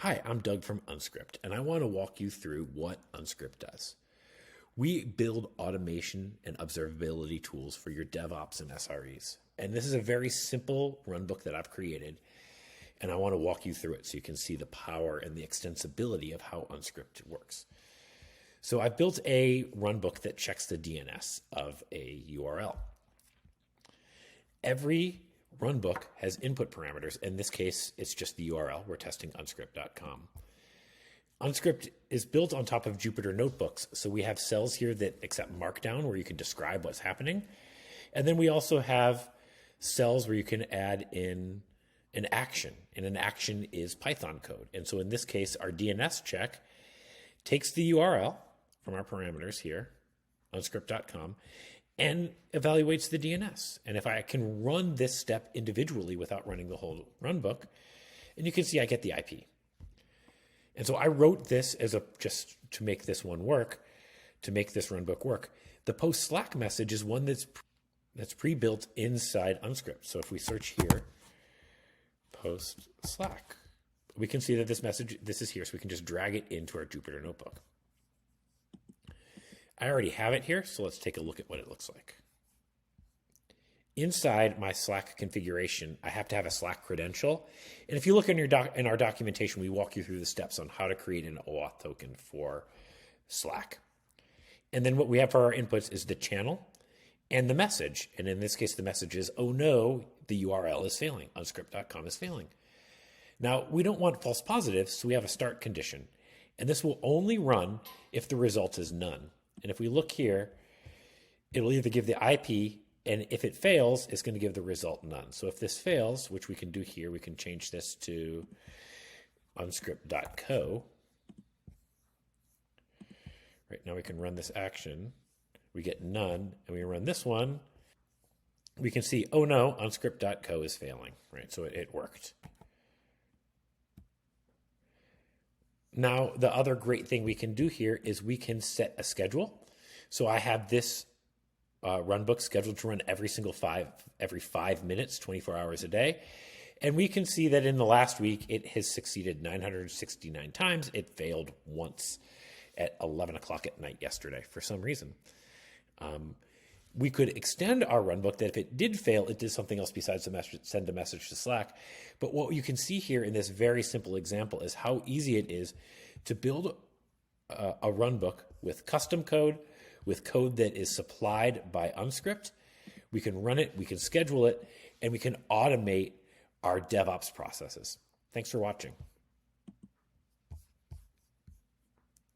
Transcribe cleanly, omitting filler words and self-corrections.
Hi, I'm Doug from Unscript, and I want to walk you through what Unscript does. We build automation and observability tools for your DevOps and SREs. And this is a very simple runbook that I've created, and I want to walk you through it so you can see the power and the extensibility of how Unscript works. So I've built a runbook that checks the DNS of a URL. Every runbook has input parameters. In this case, it's just the URL. We're testing unscript.com. Unscript is built on top of Jupyter notebooks. So we have cells here that accept Markdown where you can describe what's happening. And then we also have cells where you can add in an action. And an action is Python code. And so in this case, our DNS check takes the URL from our parameters here, unscript.com, and evaluates the DNS. And if I can run this step individually without running the whole runbook, and you can see I get the IP. And so I wrote this as just to make this one work, to make this runbook work. The post Slack message is one that's pre-built inside Unscript. So if we search here, post Slack, we can see that this is here, so we can just drag it into our Jupyter notebook. I already have it here, so let's take a look at what it looks like. Inside my Slack configuration, I have to have a Slack credential. And if you look in our documentation, we walk you through the steps on how to create an OAuth token for Slack. And then what we have for our inputs is the channel and the message. And in this case, the message is, oh no, the URL is failing. Unscript.com is failing. Now, we don't want false positives, so we have a start condition. And this will only run if the result is none. And if we look here, it'll either give the IP, and if it fails, it's going to give the result none. So if this fails, which we can do here, we can change this to unscript.co. Right now we can run this action. We get none, and we run this one. We can see, oh no, unscript.co is failing, right? So it worked. Now, the other great thing we can do here is we can set a schedule. So I have this runbook scheduled to run every 5 minutes, 24 hours a day. And we can see that in the last week, it has succeeded 969 times. It failed once at 11 o'clock at night yesterday for some reason. We could extend our runbook that if it did fail, it did something else besides send a message to Slack. But what you can see here in this very simple example is how easy it is to build a runbook with custom code, with code that is supplied by Unscript. We can run it, we can schedule it, and we can automate our DevOps processes. Thanks for watching.